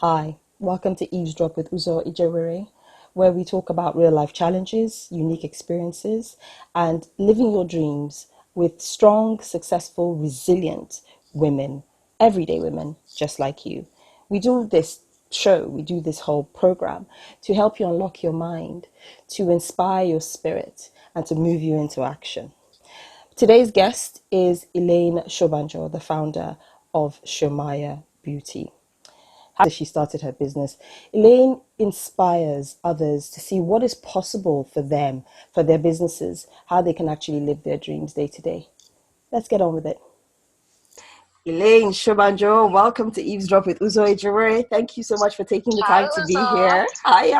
Hi, welcome to Eavesdrop with Uzo Ijewere, where we talk about real life challenges, unique experiences, and living your dreams with strong, successful, resilient women, everyday women just like you. We do this we do this whole program to help you unlock your mind, to inspire your spirit, and to move you into action. Today's guest is Elaine Shobanjo, the founder of ShoMya Beauty. How she started her business. Elaine inspires others to see what is possible for them, for their businesses, how they can actually live their dreams day to day. Let's get on with it. Elaine Shobanjo, welcome to Eavesdrop with Uzo Ejire. Thank you so much for taking the Hi, time to be Uzo. here. Hi.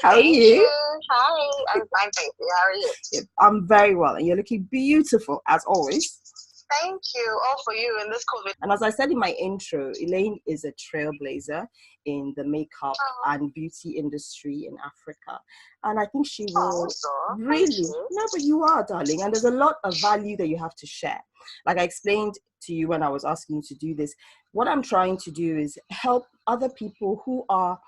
How are Thank you? you. Hi. I'm fine, thank you. How are you? I'm very well, and you're looking beautiful as always. Thank you. All for you in this COVID. And as I said in my intro, Elaine is a trailblazer in the makeup and beauty industry in Africa. And I think she will really, no, but you are, darling. And there's a lot of value that you have to share. Like I explained to you when I was asking you to do this, what I'm trying to do is help other people who are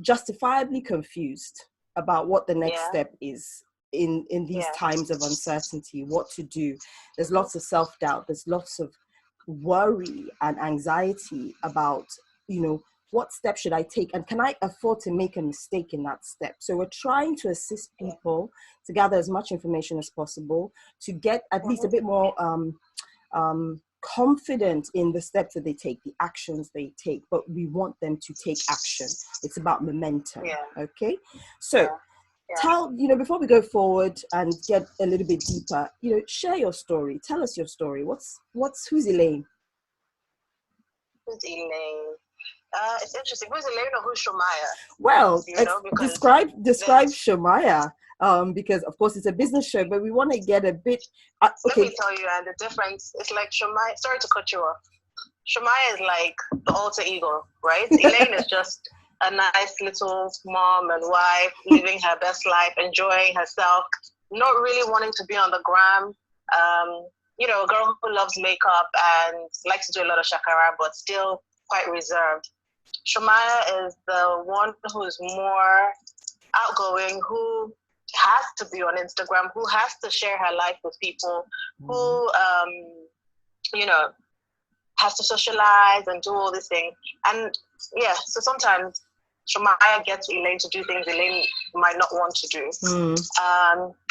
justifiably confused about what the next step is in these times of uncertainty, what to do. There's lots of self-doubt, there's lots of worry and anxiety about, what step should I take, and can I afford to make a mistake in that step? So we're trying to assist people to gather as much information as possible, to get at least a bit more confident in the steps that they take, the actions they take, but we want them to take action. It's about momentum. Okay, so tell, before we go forward and get a little bit deeper, share your story. Tell us your story. Who's Elaine? Who's Elaine? It's interesting. Who's Elaine or who's ShoMya? Well, describe ShoMya. Because of course it's a business show, but we want to get a bit. Okay. Let me tell you, and the difference. It's like ShoMya. Sorry to cut you off. ShoMya is like the alter ego, right? Elaine is just a nice little mom and wife living her best life, enjoying herself, not really wanting to be on the gram. A girl who loves makeup and likes to do a lot of shakara, but still quite reserved. ShoMya is the one who's more outgoing, who has to be on Instagram, who has to share her life with people, who, has to socialize and do all these things. And so sometimes ShoMya gets Elaine to do things Elaine might not want to do.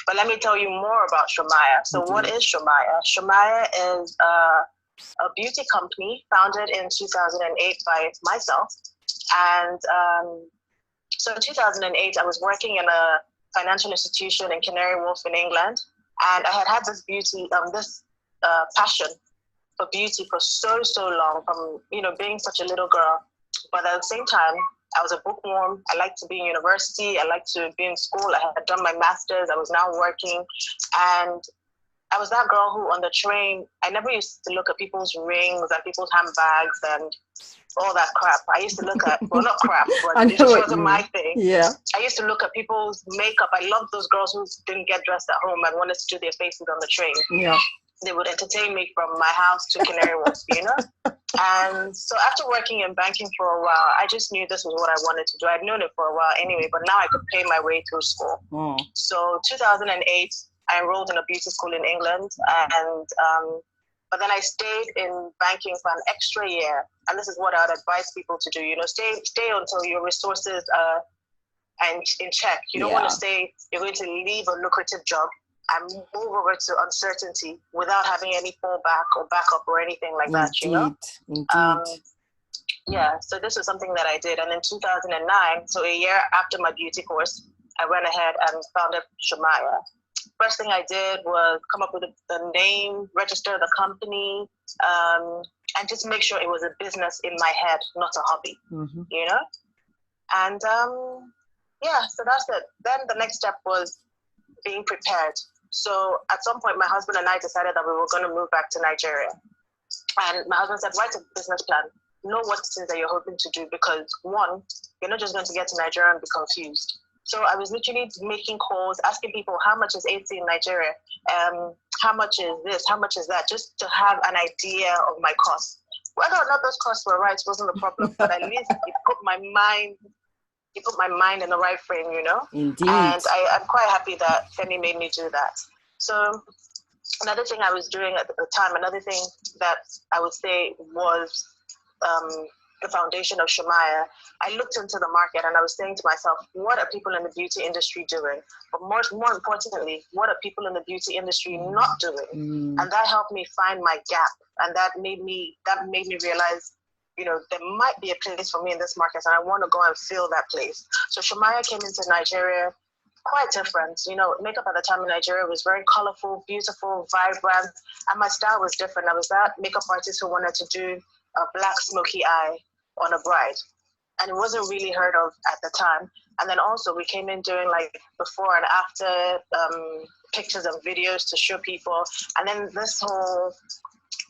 But let me tell you more about ShoMya. So what is ShoMya? ShoMya is a beauty company founded in 2008 by myself. And so in 2008, I was working in a financial institution in Canary Wharf in England. And I had this passion for beauty for so long, from being such a little girl. But at the same time, I was a bookworm. I liked to be in university. I liked to be in school. I had done my master's. I was now working, and I was that girl who on the train, I never used to look at people's rings and people's handbags and all that crap. I used to look at, well, not crap, but it just wasn't my thing. Yeah. I used to look at people's makeup. I loved those girls who didn't get dressed at home and wanted to do their faces on the train. Yeah. They would entertain me from my house to Canary Wharf, And so after working in banking for a while, I just knew this was what I wanted to do. I'd known it for a while anyway, but now I could pay my way through school. So 2008, I enrolled in a beauty school in England, and but then I stayed in banking for an extra year. And this is what I would advise people to do. Stay until your resources are in check. You don't want to say you're going to leave a lucrative job and move over to uncertainty without having any fallback or backup or anything like that. Indeed. So this was something that I did. And in 2009, so a year after my beauty course, I went ahead and founded ShoMya. First thing I did was come up with the name, register the company, and just make sure it was a business in my head, not a hobby, And so that's it. Then the next step was being prepared. So at some point, my husband and I decided that we were going to move back to Nigeria. And my husband said, write a business plan. Know what it is that you're hoping to do, because one, you're not just going to get to Nigeria and be confused. So I was literally making calls, asking people, how much is AC in Nigeria? How much is this? How much is that? Just to have an idea of my costs. whether or not those costs were right wasn't the problem, but at least it put my mind in the right frame, you know? Indeed. And I'm quite happy that Femi made me do that. So another thing I was doing at the time, another thing that I would say was the foundation of ShoMya, I looked into the market and I was saying to myself, what are people in the beauty industry doing? But more importantly, what are people in the beauty industry not doing? And that helped me find my gap. And that made me realize, you know, there might be a place for me in this market and I want to go and fill that place. So ShoMya came into Nigeria quite different. You know, makeup at the time in Nigeria was very colorful, beautiful, vibrant, and my style was different. I was that makeup artist who wanted to do a black smoky eye on a bride, and it wasn't really heard of at the time. And then also we came in doing like before and after pictures and videos to show people. And then this whole,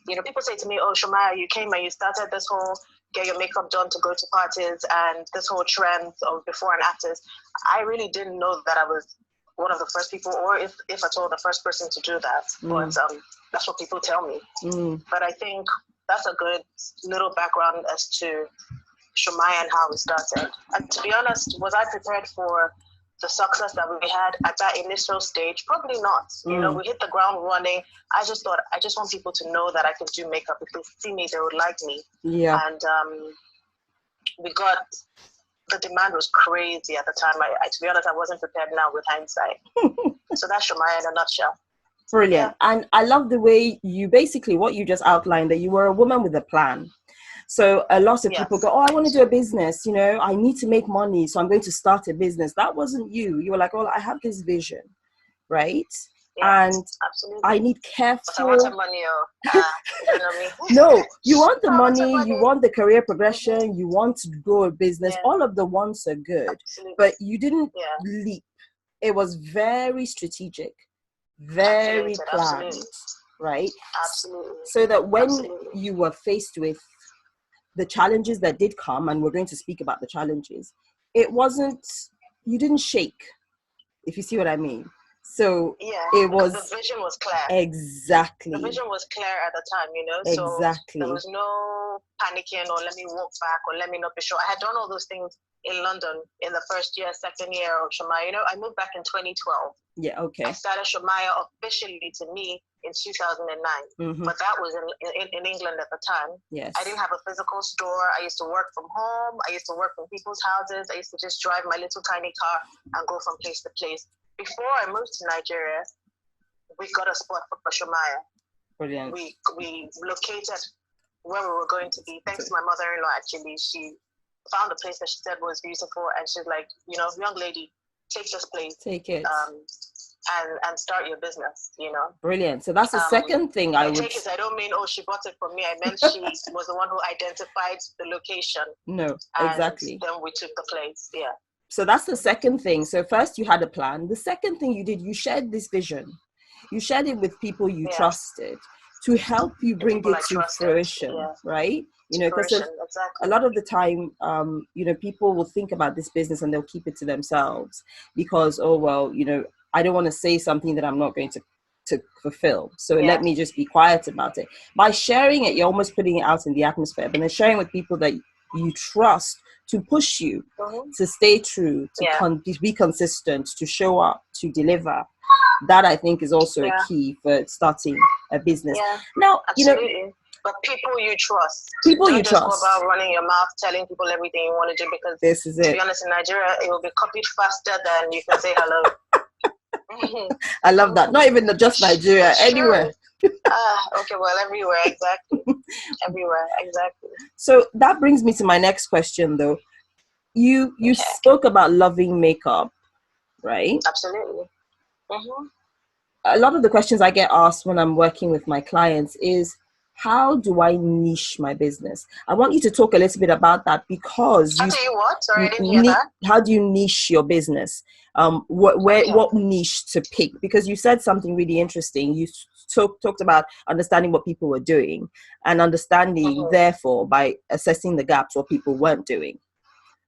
you know, people say to me, oh, ShoMya, you came and you started this whole get your makeup done to go to parties and this whole trend of before and afters. I really didn't know that I was one of the first people, or if at all, the first person to do that. But that's what people tell me. But I think that's a good little background as to ShoMya and how we started. And to be honest, was I prepared for the success that we had at that initial stage? Probably not. You know, we hit the ground running. I just thought, I just want people to know that I could do makeup. If they see me, they would like me. Yeah. And the demand was crazy at the time. I to be honest, I wasn't prepared now with hindsight. So that's ShoMya in a nutshell. Brilliant. Yeah. And I love the way you basically, what you just outlined, that you were a woman with a plan. So a lot of people go, oh, I want to do a business. You know, I need to make money, so I'm going to start a business. That wasn't you. You were like, oh, I have this vision, right? Yes, and absolutely. I need careful. But I want the money. You know what I mean? No, you want the money, you want the career progression, you want to grow a business. Yeah. All of the wants are good, absolutely. But you didn't leap. It was very strategic, very planned, absolutely. Right? Absolutely. So that when you were faced with the challenges that did come, and we're going to speak about the challenges, it wasn't, you didn't shake, if you see what I mean. So it was, the vision was clear. Exactly. The vision was clear at the time, you know. Exactly. So there was no panicking or let me walk back or let me not be sure. I had done all those things in London in the first year, second year of ShoMya. You know, I moved back in 2012. Yeah, okay. I started ShoMya officially to me in 2009, but that was in England at the time. Yes. I didn't have a physical store. I used to work from home. I used to work from people's houses. I used to just drive my little tiny car and go from place to place. Before I moved to Nigeria, we got a spot for ShoMya. Brilliant. We located where we were going to be. Thanks to my mother-in-law, actually. She found a place that she said was beautiful, and she's like, you know, young lady, take this place. Take it. And start your business, you know. Brilliant. So that's the second thing I would take it. I don't mean, oh, she bought it from me. I meant she was the one who identified the location. No, exactly. And then we took the place. Yeah. So that's the second thing. So first you had a plan. The second thing you did, you shared this vision. You shared it with people you trusted to help you bring it to fruition, right? You know, because a lot of the time, you know, people will think about this business and they'll keep it to themselves because, oh, well, you know, I don't want to say something that I'm not going to fulfill. So let me just be quiet about it. By sharing it, you're almost putting it out in the atmosphere, but then sharing with people that you trust to push you, to stay true, to be consistent, to show up, to deliver. That I think is also a key for starting a business. Yeah. Now, absolutely. You know, but people you trust. People don't you just trust. Go about running your mouth, telling people everything you want to do, because this is to be honest, in Nigeria, it will be copied faster than you can say hello. I love that. Not even just Nigeria, anywhere. Okay, well, everywhere, exactly. Everywhere, exactly. So that brings me to my next question, though. You spoke about loving makeup, right? Absolutely. A lot of the questions I get asked when I'm working with my clients is, how do I niche my business? I want you to talk a little bit about that, because how do you what? Sorry, I didn't hear that. How do you niche your business? What niche to pick? Because you said something really interesting. You talked about understanding what people were doing and understanding, therefore, by assessing the gaps, what people weren't doing.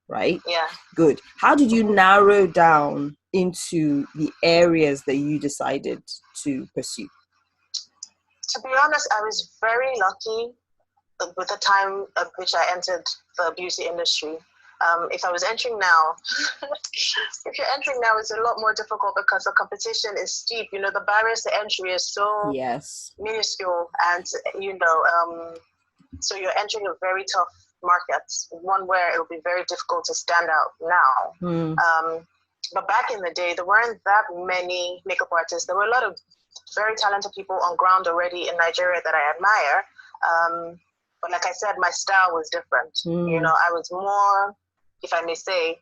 Right? Yeah. Good. How did you narrow down into the areas that you decided to pursue? To be honest, I was very lucky with the time at which I entered the beauty industry. If I was entering now, if you're entering now, it's a lot more difficult because the competition is steep. You know, the barriers to entry is so minuscule, and so you're entering a very tough market, one where it will be very difficult to stand out now. But back in the day, there weren't that many makeup artists. There were a lot of very talented people on ground already in Nigeria that I admire. But like I said, my style was different. You know, I was more, if I may say,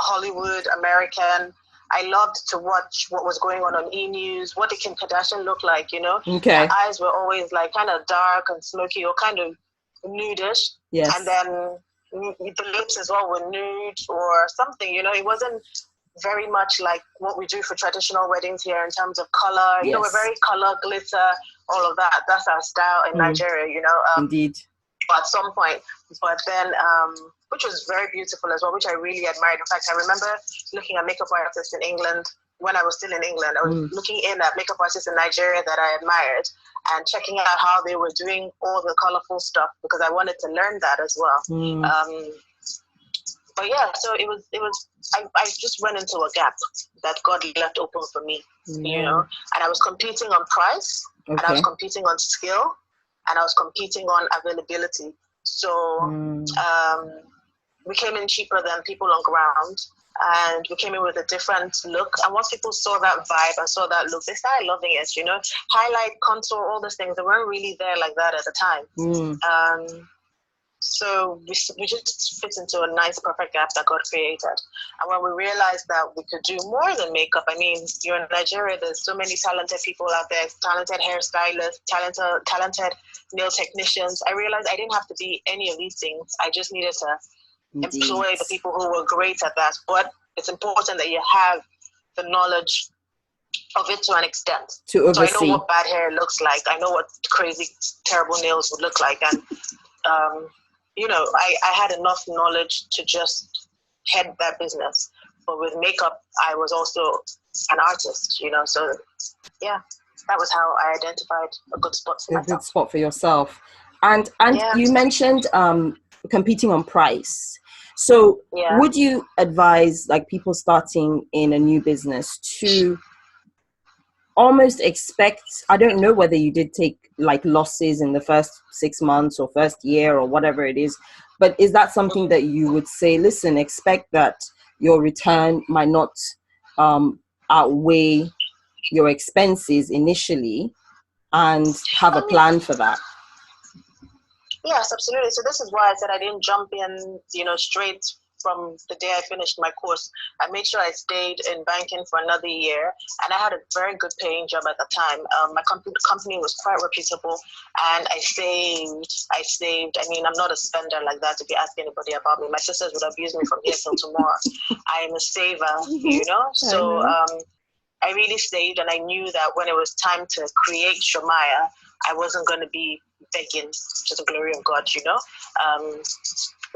Hollywood American. I loved to watch what was going on E! News. What did Kim Kardashian look like? You know, her eyes were always like kind of dark and smoky, or kind of nudish. Yes. And then the lips as well were nude or something. You know, it wasn't very much like what we do for traditional weddings here in terms of color. You know, we're very color, glitter, all of that. That's our style in Nigeria. You know, indeed. At some point, but then which was very beautiful as well, which I really admired. In fact, I remember looking at makeup artists in England when I was still in England. I was looking in at makeup artists in Nigeria that I admired and checking out how they were doing all the colorful stuff, because I wanted to learn that as well. But yeah, so it was I just went into a gap that God left open for me, you know, and I was competing on price, and I was competing on skill, and I was competing on availability. So we came in cheaper than people on ground, and we came in with a different look. And once people saw that vibe and saw that look, they started loving it, you know. Highlight, contour, all those things, they weren't really there like that at the time. So we just fit into a nice, perfect gap that God created. And when we realized that we could do more than makeup, I mean, you're in Nigeria, there's so many talented people out there, talented hairstylists, talented nail technicians. I realized I didn't have to be any of these things. I just needed to employ the people who were great at that. But it's important that you have the knowledge of it to an extent. To oversee. So I know what bad hair looks like. I know what crazy, terrible nails would look like. And you know, I had enough knowledge to just head that business. But with makeup, I was also an artist, you know. So, yeah, that was how I identified a good spot for myself. A good spot for yourself. And you mentioned competing on price. So would you advise like people starting in a new business to almost expect, I don't know whether you did take like losses in the first 6 months or first year or whatever it is, but is that something that you would say, listen, expect that your return might not outweigh your expenses initially, and have a plan for that? Yes, absolutely. So this is why I said I didn't jump in, you know, straight from the day I finished my course. I made sure I stayed in banking for another year, and I had a very good paying job at the time. My company was quite reputable, and I saved. I mean, I'm not a spender like that. If you ask anybody about me, my sisters would abuse me from here till tomorrow. I am a saver, you know? So I really saved, and I knew that when it was time to create ShoMya, I wasn't going to be begging to the glory of God, you know?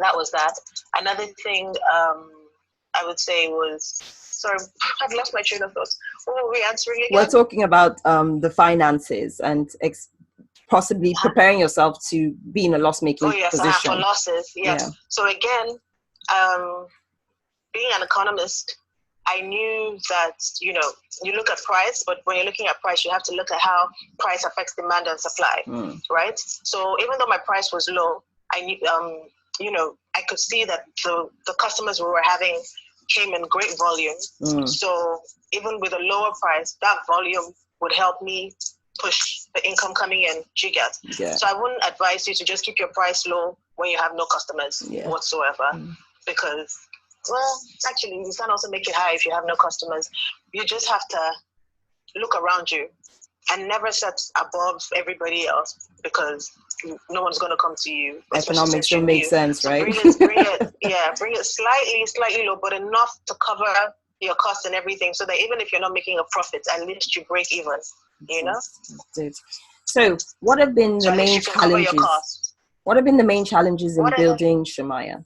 That was that. Another thing I would say was, sorry, I've lost my train of thought. What were we answering again? We're talking about the finances and possibly preparing yourself to be in a loss-making position. For losses, yes. Yeah. So again, being an economist, I knew that, you know, you look at price, but when you're looking at price, you have to look at how price affects demand and supply, right? So even though my price was low, I knew, you know, I could see that the customers we were having came in great volume. So even with a lower price, that volume would help me push the income coming in, you get. So I wouldn't advise you to just keep your price low when you have no customers whatsoever, because, well, actually, you can also make it high if you have no customers. You just have to look around you and never set above everybody else, because no one's going to come to you. Economics don't make sense, right? Bring it slightly low, but enough to cover your costs and everything, so that even if you're not making a profit, at least you break even, you know? So what have been the main challenges? What have been the main challenges in building ShoMya?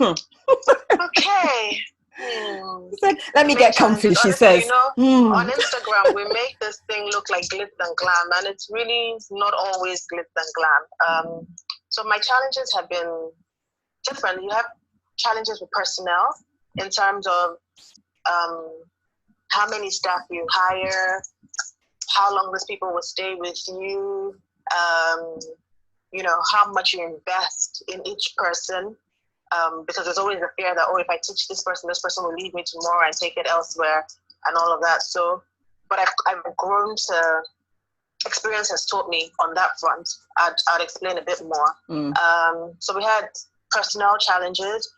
Okay. It's like, let me get comfy, she honestly, says. you know, on Instagram, we make this thing look like glitz and glam, and it's really not always glitz and glam. So my challenges have been different. You have challenges with personnel in terms of how many staff you hire, how long those people will stay with you, you know, how much you invest in each person. Because there's always the fear that, oh, if I teach this person will leave me tomorrow and take it elsewhere and all of that. So, but I've grown to, experience has taught me on that front. I'd explain a bit more. So we had personnel challenges,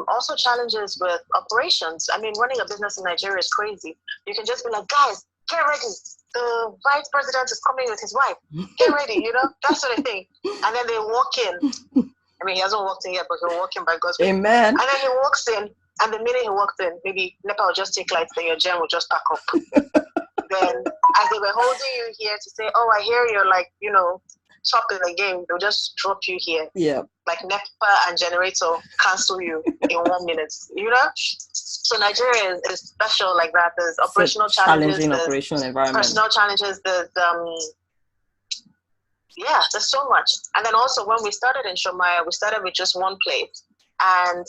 also challenges with operations. I mean, running a business in Nigeria is crazy. You can just be like, guys, get ready. The vice president is coming with his wife. Get ready, you know, that sort of thing. And then they walk in. I mean, he hasn't walked in yet, but he'll walk in by God's will. Amen. And then he walks in, and the minute he walks in, maybe NEPA will just take lights, then your gen will just pack up. Then, as they were holding you here to say, oh, I hear you're like, you know, top in the game, they'll just drop you here. Yeah. Like NEPA and generator cancel you in 1 minute, you know? So Nigeria is special like that. There's operational challenges. Challenging operational environment. Personal challenges. There's yeah, there's so much. And then also when we started in ShoMya, we started with just one place. And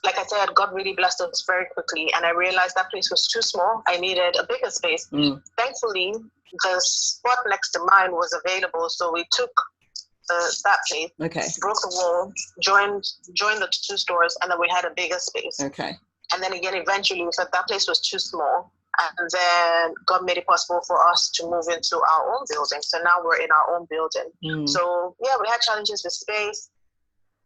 like I said, God really blessed us very quickly. And I realized that place was too small. I needed a bigger space. Thankfully, the spot next to mine was available. So we took that place, broke the wall, joined the two stores, and then we had a bigger space. And then again, eventually we said that place was too small. And then God made it possible for us to move into our own building. So now we're in our own building. So yeah, we had challenges with space.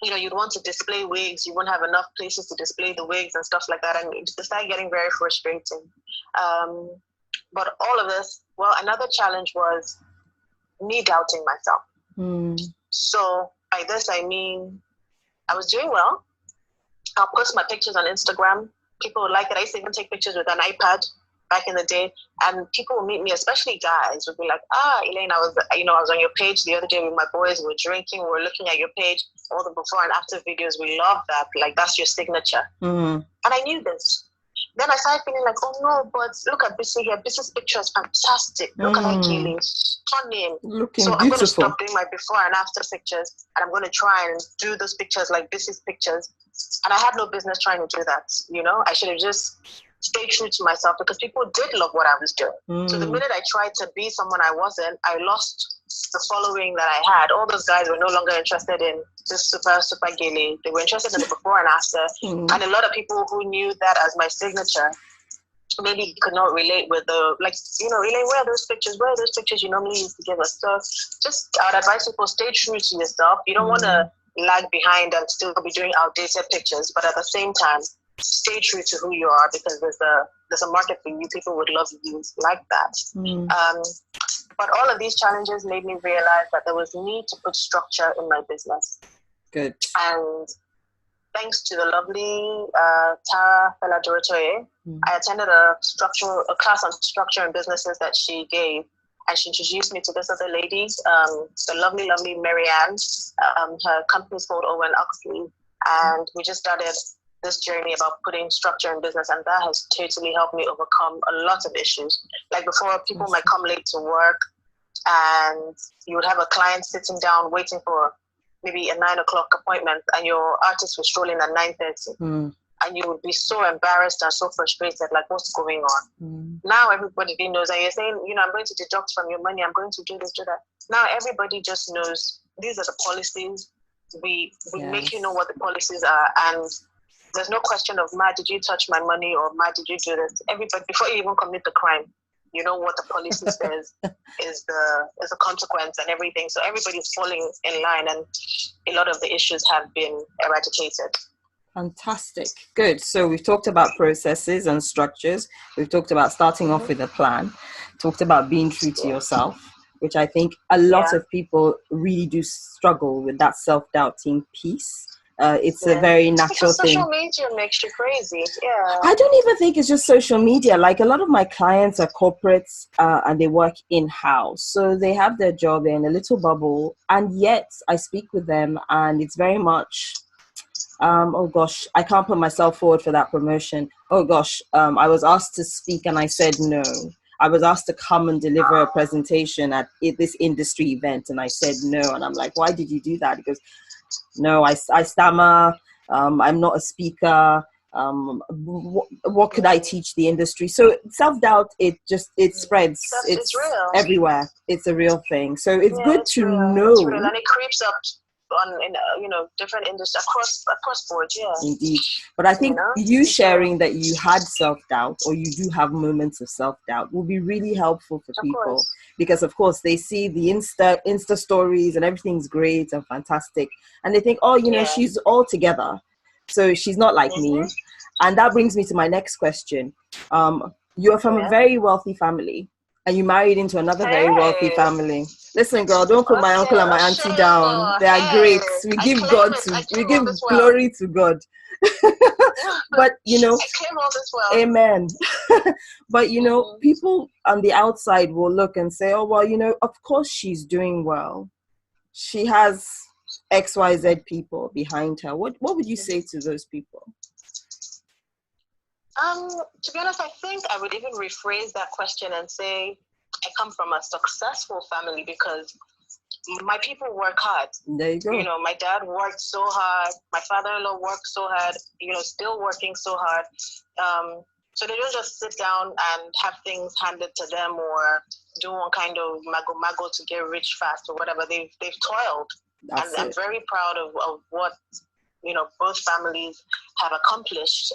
You know, you'd want to display wigs. You wouldn't have enough places to display the wigs and stuff like that. And it started getting very frustrating. But all of this, well, another challenge was me doubting myself. So by this, I mean, I was doing well. I'll post my pictures on Instagram. People would like it. I used to even take pictures with an iPad back in the day, and people would meet me, especially guys, would be like, Elaine, I was on your page the other day with my boys. We were drinking. We were looking at your page, all the before and after videos. We love that. Like, that's your signature. And I knew this. Then I started feeling like, oh no, but look at Bissy here. Bissy's picture is fantastic. Look at her healing, stunning. Looking so beautiful. I'm going to stop doing my before and after pictures, and I'm going to try and do those pictures like Bissy's pictures. And I had no business trying to do that. You know, I should have just stayed true to myself, because people did love what I was doing. So the minute I tried to be someone I wasn't, I lost the following that I had. All those guys were no longer interested in this super gilly. They were interested in the before and after. And a lot of people who knew that as my signature maybe could not relate with the, like, you know, Elaine, where are those pictures? Where are those pictures you normally used to give us? So just, I would advise people, stay true to yourself. You don't want to lag behind and still be doing outdated pictures, but at the same time, stay true to who you are, because there's a market for you. People would love you like that. But all of these challenges made me realize that there was need to put structure in my business. Good. And thanks to the lovely Tara Fela-Doritoye, I attended a class on structure and businesses that she gave. And she introduced me to this other lady, the lovely Marianne. Her company's called Owen Oxley. And we just started this journey about putting structure in business, and that has totally helped me overcome a lot of issues. Like before, people might come late to work, and you would have a client sitting down waiting for maybe a 9 o'clock appointment, and your artist was strolling at 9:30. And you would be so embarrassed and so frustrated, like, what's going on? Now everybody knows, and you're saying, you know, I'm going to deduct from your money, I'm going to do this, do that. Now everybody just knows these are the policies. We make you know what the policies are, and there's no question of, Ma, did you touch my money, or Ma, did you do this? Everybody, before you even commit the crime, you know what the policy says is the consequence and everything. So everybody's falling in line, and a lot of the issues have been eradicated. Fantastic. Good. So we've talked about processes and structures. We've talked about starting off with a plan, talked about being true to yourself, which I think a lot of people really do struggle with, that self-doubting piece. It's a very natural thing. Social media makes you crazy. Yeah. I don't even think it's just social media. Like, a lot of my clients are corporates and they work in-house. So they have their job in a little bubble. And yet I speak with them, and it's very much Oh gosh, I can't put myself forward for that promotion. Oh gosh, I was asked to speak and I said no. I was asked to come and deliver a presentation at this industry event and I said no. And I'm like, why did you do that? He goes, no, I stammer. I'm not a speaker. What could I teach the industry? So self-doubt, it spreads. It's real. everywhere. It's a real thing. So it's good it's to real. know. It's real. And it creeps up in different industries across boards. Yeah. Indeed. But I think you sharing that you had self-doubt or you do have moments of self-doubt will be really helpful for people, because of course they see the Insta stories and everything's great and fantastic and they think, oh, she's all together, so she's not like me. And that brings me to my next question. You're from a very wealthy family and you married into another very wealthy family. Listen, girl, don't put my uncle and my auntie down. They are great. We give glory to God. But I claim all this well. Amen. But people on the outside will look and say, oh well, of course she's doing well. She has XYZ people behind her. What would you say to those people? To be honest, I think I would even rephrase that question and say I come from a successful family because my people work hard. There you go. My dad worked so hard. My father-in-law worked so hard, still working so hard. So they don't just sit down and have things handed to them or do one kind of mago to get rich fast or whatever. They've toiled. And I'm very proud of what, both families have accomplished.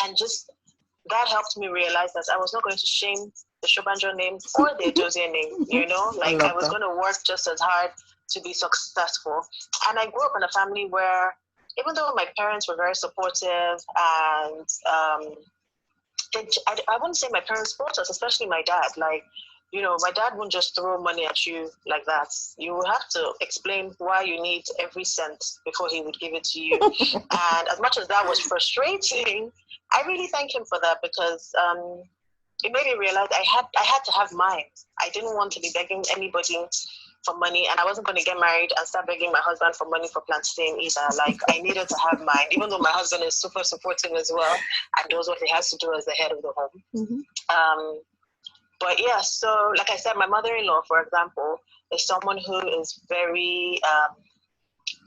And just that helped me realize that I was not going to shame the Shobanjo name or the Josie name, I was going to work just as hard to be successful. And I grew up in a family where, even though my parents were very supportive and I wouldn't say my parents support us, especially my dad. My dad wouldn't just throw money at you like that. You would have to explain why you need every cent before he would give it to you. And as much as that was frustrating, I really thank him for that because it made me realize I had to have mine. I didn't want to be begging anybody for money, and I wasn't going to get married and start begging my husband for money for plantain either. I needed to have mine, even though my husband is super supportive as well and knows what he has to do as the head of the home. Mm-hmm. But yeah, so like I said, my mother-in-law, for example, is someone who is very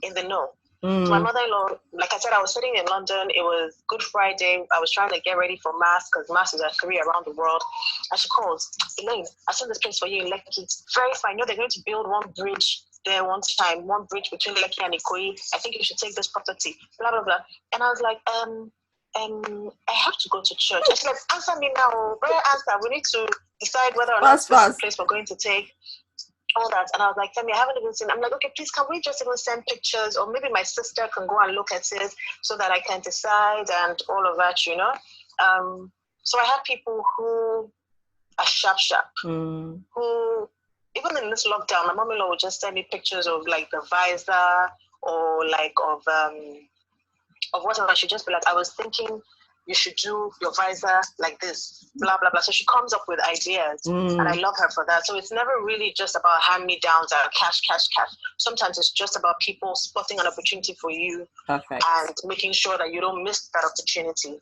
in the know. So my mother-in-law, like I said, I was sitting in London. It was Good Friday. I was trying to get ready for Mass because Mass is at 3 around the world. And she calls, Elaine, I seen this place for you in Lekki. Very fine. They're going to build one bridge there one time, one bridge between Lekki and Ikoyi. I think you should take this property, blah, blah, blah. And I was like, I have to go to church. And she's like, answer me now. Better answer. We need to decide whether or not this is the place we're going to take. All that. And I was like, Femi, I haven't even seen. I'm like, okay, please, can we just even send pictures, or maybe my sister can go and look at it so that I can decide and all of that, So I have people who are sharp, who, even in this lockdown, my mom-in-law would just send me pictures of like the visor or like of whatever. She'd just be like, I was thinking you should do your visor like this, blah, blah, blah. So she comes up with ideas, and I love her for that. So it's never really just about hand-me-downs or cash. Sometimes it's just about people spotting an opportunity for you. Perfect. And making sure that you don't miss that opportunity,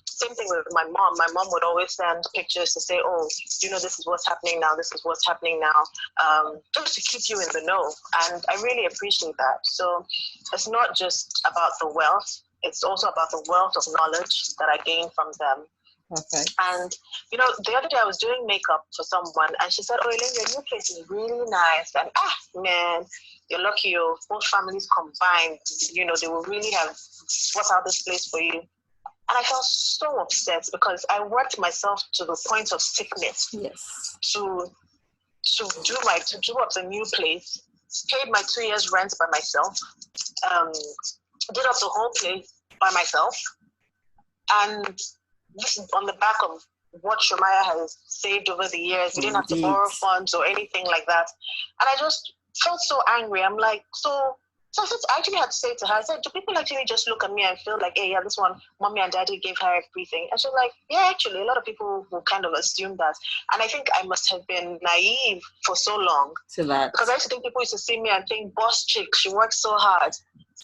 Same thing with my mom. My mom would always send pictures to say, oh, this is what's happening now. This is what's happening now, just to keep you in the know. And I really appreciate that. So it's not just about the wealth. It's also about the wealth of knowledge that I gained from them. Perfect. And, the other day I was doing makeup for someone and she said, oh, Elaine, your new place is really nice. And, man, you're lucky both families combined, they will really have bought out this place for you. And I felt so upset because I worked myself to the point of sickness. Yes. To do up the new place, paid my 2 years rent by myself, did up the whole place by myself, and this is on the back of what ShoMya has saved over the years. We didn't have to borrow funds or anything like that, and I just felt so angry. I'm like, so I actually had to say to her, I said, do people actually just look at me and feel like, hey, yeah, this one, mommy and daddy gave her everything? And she's like, yeah, actually, a lot of people will kind of assume that. And I think I must have been naive for so long. To that. Because I used to think people used to see me and think, boss chick, she works so hard.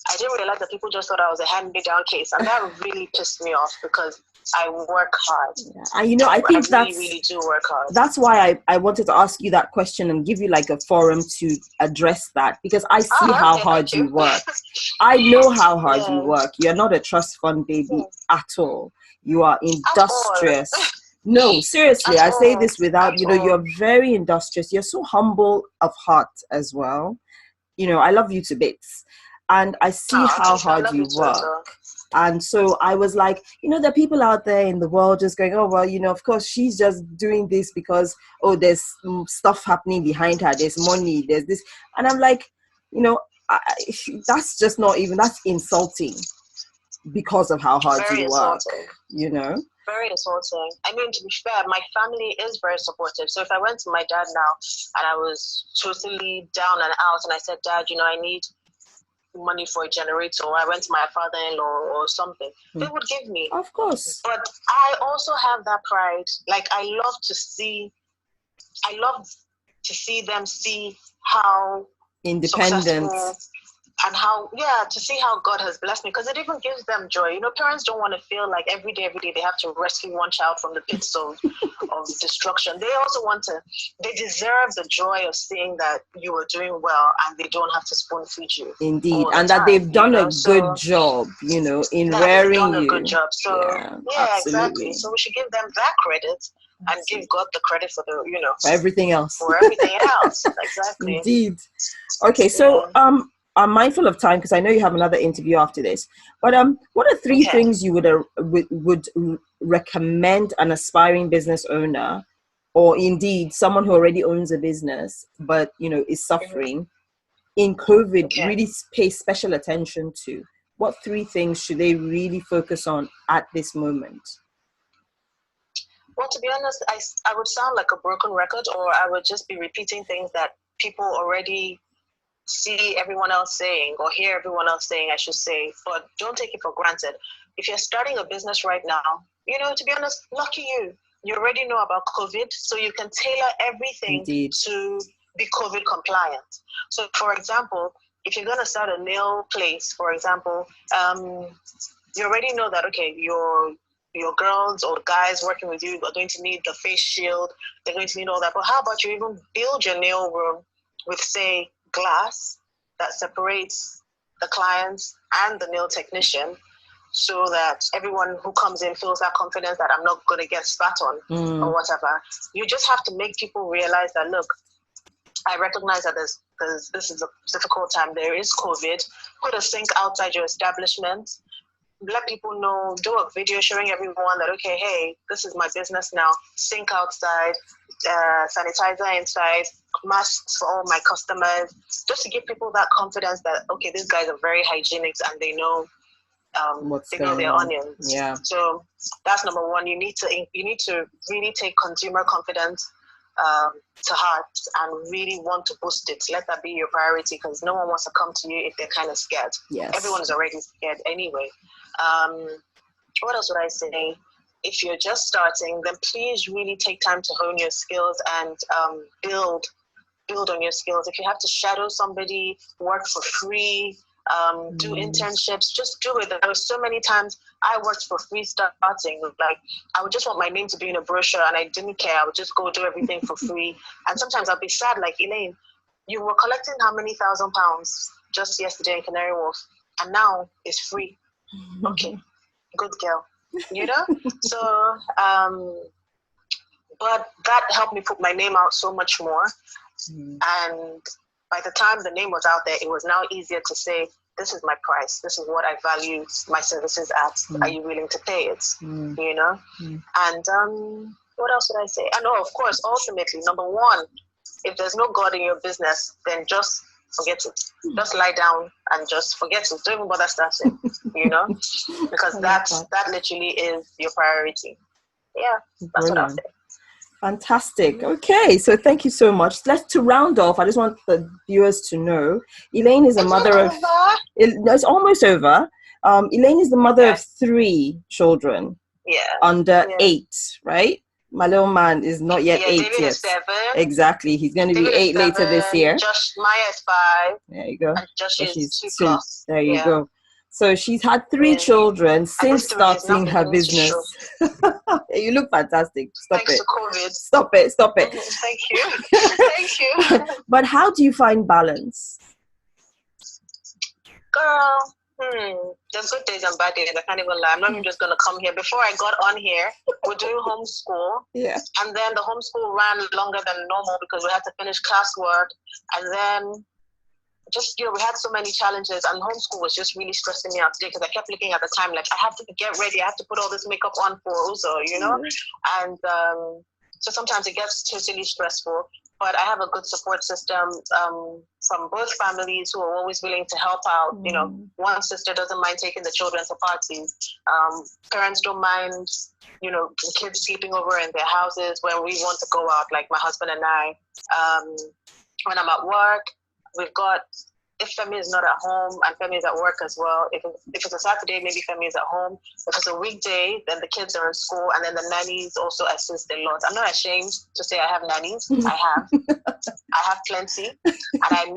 I didn't realize that people just thought I was a hand-me-down case, and that really pissed me off because I work hard. Yeah. And I think I really do work hard. That's why I wanted to ask you that question and give you like a forum to address that, because I see how hard you work. I know how hard you work. You're not a trust fund baby at all. You are industrious. No, seriously, I say this without, you're very industrious. You're so humble of heart as well. I love you to bits. And I see how hard you work. And so I was like, there are people out there in the world just going, oh, well, of course, she's just doing this because, there's stuff happening behind her. There's money, there's this. And I'm like, that's just not even, that's insulting because of how hard you work, Very insulting. I mean, to be fair, my family is very supportive. So if I went to my dad now and I was totally down and out and I said, Dad, I need money for a generator, or I went to my father-in-law or something, they would give me. Of course. But I also have that pride. Like, I love to see them see how independent and to see how God has blessed me, because it even gives them joy. Parents don't want to feel like every day they have to rescue one child from the pits of destruction. They also they deserve the joy of seeing that you are doing well and they don't have to spoon feed you. Indeed, and that they've done a good job, in rearing you. They've done a good job. So, absolutely. Exactly. So we should give them that credit and give God the credit for for everything else. Exactly. Indeed. Okay, so I'm mindful of time because I know you have another interview after this. But what are three things you would recommend an aspiring business owner, or indeed someone who already owns a business but is suffering in COVID, really pay special attention to? What three things should they really focus on at this moment? Well, to be honest, I would sound like a broken record, or I would just be repeating things that people already see everyone else saying, or hear everyone else saying, I should say, but don't take it for granted. If you're starting a business right now, to be honest, lucky you. You already know about COVID, so you can tailor everything to be COVID compliant. So, for example, if you're going to start a nail place, for example, you already know that, okay, your girls or guys working with you are going to need the face shield, they're going to need all that. But how about you even build your nail room with, say, glass that separates the clients and the nail technician, so that everyone who comes in feels that confidence that I'm not going to get spat on or whatever. You just have to make people realize that, look, I recognize that this is a difficult time. There is COVID. Put a sink outside your establishment. Let people know, do a video showing everyone that, okay, hey, this is my business now. Sink outside, sanitizer inside, masks for all my customers, just to give people that confidence that, okay, these guys are very hygienic and they know their onions. Yeah. So that's number one. You need to really take consumer confidence to heart and really want to boost it. Let that be your priority, because no one wants to come to you if they're kind of scared. Yes. Everyone is already scared anyway. What else would I say? If you're just starting, then please really take time to hone your skills and build on your skills. If you have to shadow somebody, work for free, do internships, just do it. There were so many times I worked for free starting. Like, I would just want my name to be in a brochure and I didn't care. I would just go do everything for free. And sometimes I'd be sad, like, Elaine, you were collecting how many £1,000 just yesterday in Canary Wharf, and now it's free. Okay, good girl. So but that helped me put my name out so much more. And by the time the name was out there, it was now easier to say, this is my price, this is what I value my services at, are you willing to pay it? And what else would I say? And of course, ultimately, number one, if there's no God in your business, then just forget it. Just lie down and just forget it. Don't even bother starting, because that literally is your priority. Yeah, that's what I'll say. Fantastic. Okay, so thank you so much. To round off, I just want the viewers to know, Elaine is a mother of... It's almost over. Elaine is the mother of 3 children. Yeah. Under 8, right? My little man is not yet 8 David yet. is 7. Exactly. He's going to be David 8 later this year. Maya is 5. There you go. And Josh So is she's 2 2. plus. There you go. So she's had 3 children since starting her business. You look fantastic. Thanks to COVID. Stop it. Thank you. Thank you. But how do you find balance? Girl, there's good days and bad days. I can't even lie. I'm not even just going to come here. Before I got on here, we're doing homeschool. Yeah. And then the homeschool ran longer than normal because we had to finish classwork. And then just, we had so many challenges, and homeschool was just really stressing me out today because I kept looking at the time, like, I have to get ready. I have to put all this makeup on for Uzo, And so sometimes it gets totally stressful. But I have a good support system from both families who are always willing to help out. One sister doesn't mind taking the children to parties. Parents don't mind, the kids sleeping over in their houses when we want to go out, like my husband and I. When I'm at work, we've got, if Femi is not at home and Femi is at work as well, if it's a Saturday, maybe Femi is at home. If it's a weekday, then the kids are in school, and then the nannies also assist a lot. I'm not ashamed to say I have nannies. I have plenty, and I'm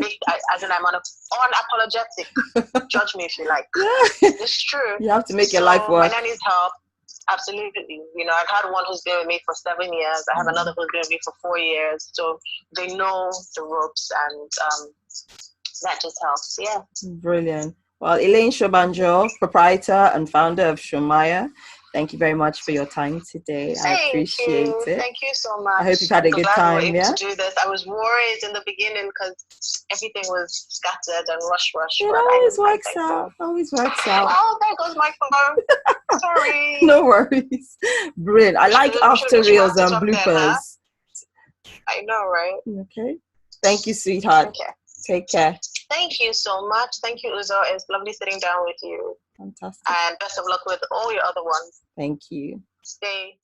unapologetic. Judge me if you like. It's true. You have to make your life work. My nannies help. Absolutely. I've had one who's been with me for 7 years. I have another who's been with me for 4 years. So they know the ropes, and that just helps. Yeah. Brilliant. Well, Elaine Shobanjo, proprietor and founder of ShoMya, thank you very much for your time today. I appreciate it. Thank you so much. I hope you've had a good time. We were able to do this. I was worried in the beginning because everything was scattered and rush. It always works out. Oh, there goes my phone. Sorry. No worries. Brilliant. I like after reels and bloopers. I know, right? Okay. Thank you, sweetheart. Okay. Take care. Thank you so much. Thank you, Uzo. It's lovely sitting down with you. Fantastic. And best of luck with all your other ones. Thank you. Stay